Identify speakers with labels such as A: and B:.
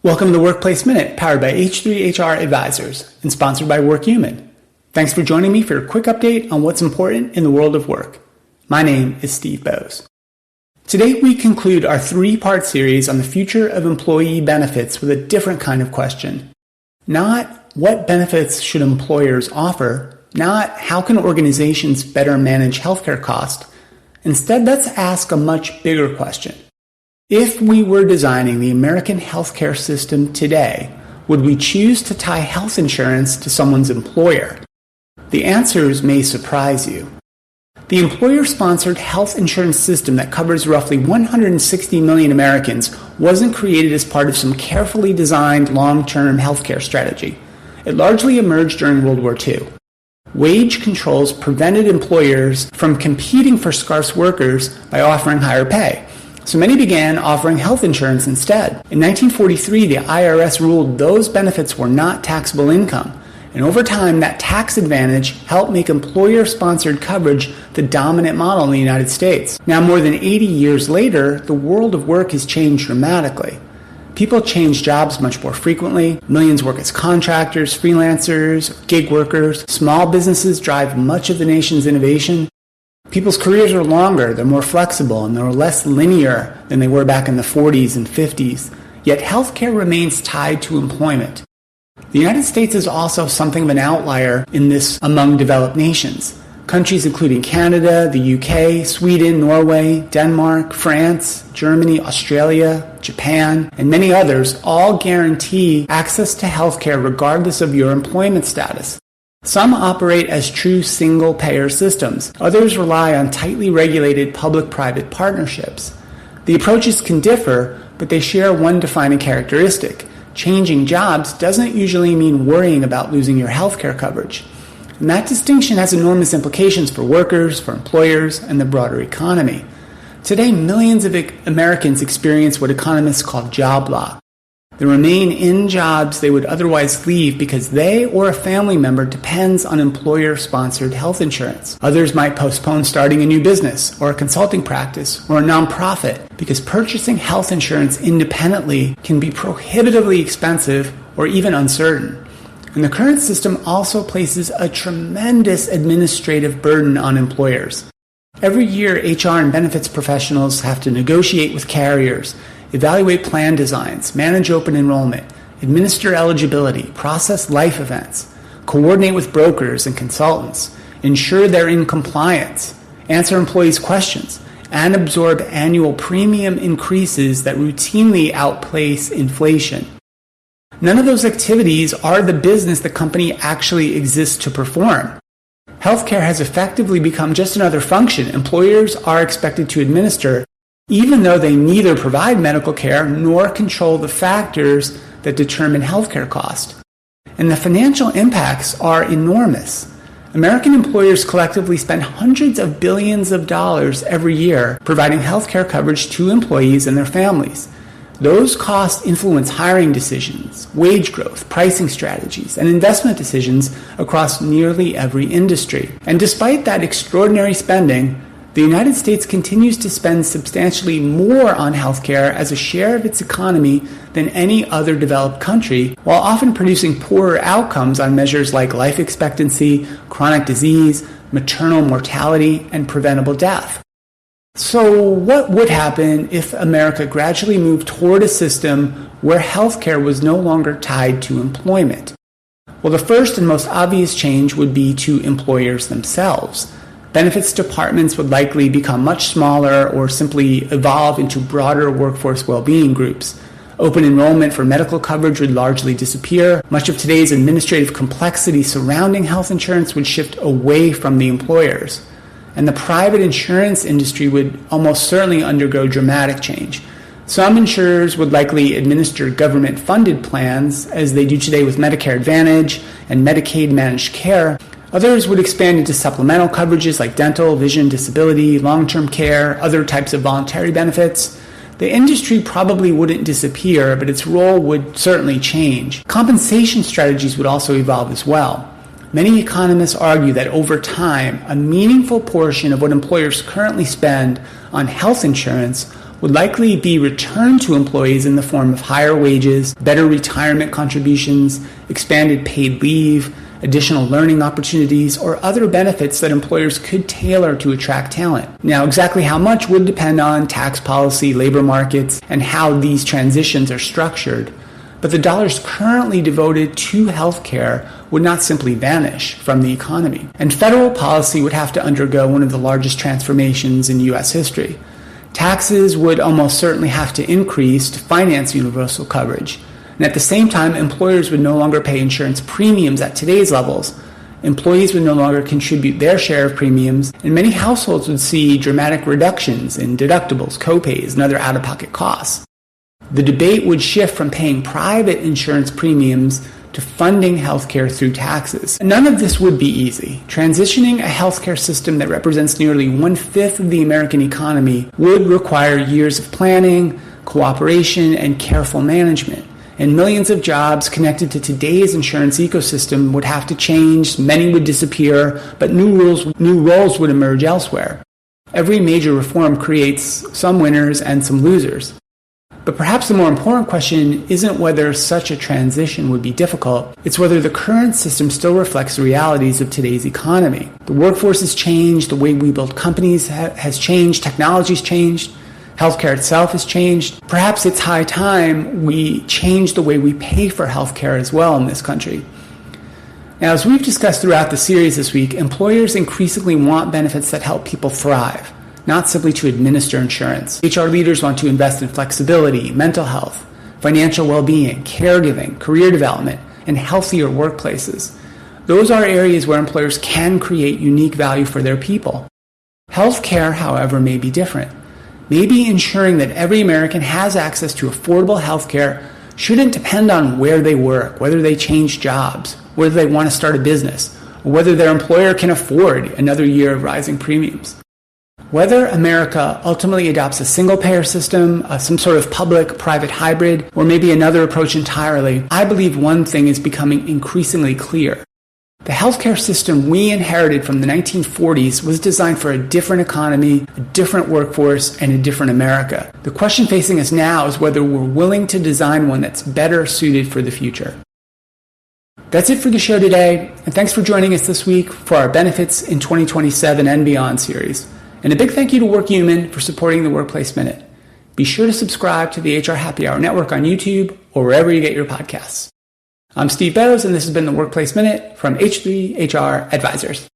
A: Welcome to the Workplace Minute, powered by H3HR Advisors and sponsored by WorkHuman. Thanks for joining me for a quick update on what's important in the world of work. My name is Steve Boese. Today we conclude our three-part series on the future of employee benefits with a different kind of question. Not what benefits should employers offer, not how can organizations better manage healthcare costs. Instead, let's ask a much bigger question. If we were designing the American healthcare system today, would we choose to tie health insurance to someone's employer? The answers may surprise you. The employer-sponsored health insurance system that covers roughly 160 million Americans wasn't created as part of some carefully designed long-term healthcare strategy. It largely emerged during World War II. Wage controls prevented employers from competing for scarce workers by offering higher pay. So many began offering health insurance instead. In 1943, the IRS ruled those benefits were not taxable income. And over time, that tax advantage helped make employer-sponsored coverage the dominant model in the United States. Now, more than 80 years later, the world of work has changed dramatically. People change jobs much more frequently. Millions work as contractors, freelancers, gig workers. Small businesses drive much of the nation's innovation. People's careers are longer, they're more flexible, and they're less linear than they were back in the 40s and 50s. Yet healthcare remains tied to employment. The United States is also something of an outlier in this among developed nations. Countries including Canada, the UK, Sweden, Norway, Denmark, France, Germany, Australia, Japan, and many others all guarantee access to healthcare regardless of your employment status. Some operate as true single-payer systems. Others rely on tightly regulated public-private partnerships. The approaches can differ, but they share one defining characteristic. Changing jobs doesn't usually mean worrying about losing your healthcare coverage. And that distinction has enormous implications for workers, for employers, and the broader economy. Today, millions of Americans experience what economists call job loss. They remain in jobs they would otherwise leave because they or a family member depends on employer-sponsored health insurance. Others might postpone starting a new business or a consulting practice or a nonprofit because purchasing health insurance independently can be prohibitively expensive or even uncertain. And the current system also places a tremendous administrative burden on employers. Every year, HR and benefits professionals have to negotiate with carriers, evaluate plan designs, manage open enrollment, administer eligibility, process life events, coordinate with brokers and consultants, ensure they're in compliance, answer employees' questions, and absorb annual premium increases that routinely outpace inflation. None of those activities are the business the company actually exists to perform. Healthcare has effectively become just another function employers are expected to administer, even though they neither provide medical care nor control the factors that determine healthcare cost. And the financial impacts are enormous. American employers collectively spend hundreds of billions of dollars every year providing healthcare coverage to employees and their families. Those costs influence hiring decisions, wage growth, pricing strategies, and investment decisions across nearly every industry. And despite that extraordinary spending, the United States continues to spend substantially more on healthcare as a share of its economy than any other developed country, while often producing poorer outcomes on measures like life expectancy, chronic disease, maternal mortality, and preventable death. So what would happen if America gradually moved toward a system where healthcare was no longer tied to employment? Well, the first and most obvious change would be to employers themselves. Benefits departments would likely become much smaller or simply evolve into broader workforce well-being groups. Open enrollment for medical coverage would largely disappear. Much of today's administrative complexity surrounding health insurance would shift away from the employers. And the private insurance industry would almost certainly undergo dramatic change. Some insurers would likely administer government-funded plans, as they do today with Medicare Advantage and Medicaid managed care. Others would expand into supplemental coverages like dental, vision, disability, long-term care, other types of voluntary benefits. The industry probably wouldn't disappear, but its role would certainly change. Compensation strategies would also evolve as well. Many economists argue that over time, a meaningful portion of what employers currently spend on health insurance would likely be returned to employees in the form of higher wages, better retirement contributions, expanded paid leave, additional learning opportunities, or other benefits that employers could tailor to attract talent. Now, exactly how much would depend on tax policy, labor markets, and how these transitions are structured. But the dollars currently devoted to healthcare would not simply vanish from the economy. And federal policy would have to undergo one of the largest transformations in U.S. history. Taxes would almost certainly have to increase to finance universal coverage. And at the same time, employers would no longer pay insurance premiums at today's levels. Employees would no longer contribute their share of premiums, and many households would see dramatic reductions in deductibles, copays, and other out-of-pocket costs. The debate would shift from paying private insurance premiums to funding healthcare through taxes. And none of this would be easy. Transitioning a healthcare system that represents nearly 1/5 of the American economy would require years of planning, cooperation, and careful management. And millions of jobs connected to today's insurance ecosystem would have to change, many would disappear, but new roles would emerge elsewhere. Every major reform creates some winners and some losers. But perhaps the more important question isn't whether such a transition would be difficult, it's whether the current system still reflects the realities of today's economy. The workforce has changed, the way we build companies has changed, technology's changed, healthcare itself has changed. Perhaps it's high time we change the way we pay for healthcare as well in this country. Now, as we've discussed throughout the series this week, employers increasingly want benefits that help people thrive, not simply to administer insurance. HR leaders want to invest in flexibility, mental health, financial well-being, caregiving, career development, and healthier workplaces. Those are areas where employers can create unique value for their people. Healthcare, however, may be different. Maybe ensuring that every American has access to affordable healthcare shouldn't depend on where they work, whether they change jobs, whether they want to start a business, or whether their employer can afford another year of rising premiums. Whether America ultimately adopts a single-payer system, some sort of public-private hybrid, or maybe another approach entirely, I believe one thing is becoming increasingly clear. The healthcare system we inherited from the 1940s was designed for a different economy, a different workforce, and a different America. The question facing us now is whether we're willing to design one that's better suited for the future. That's it for the show today, and thanks for joining us this week for our Benefits in 2027 and Beyond series. And a big thank you to WorkHuman for supporting the Workplace Minute. Be sure to subscribe to the HR Happy Hour Network on YouTube or wherever you get your podcasts. I'm Steve Boese, and this has been the Workplace Minute from H3 HR Advisors.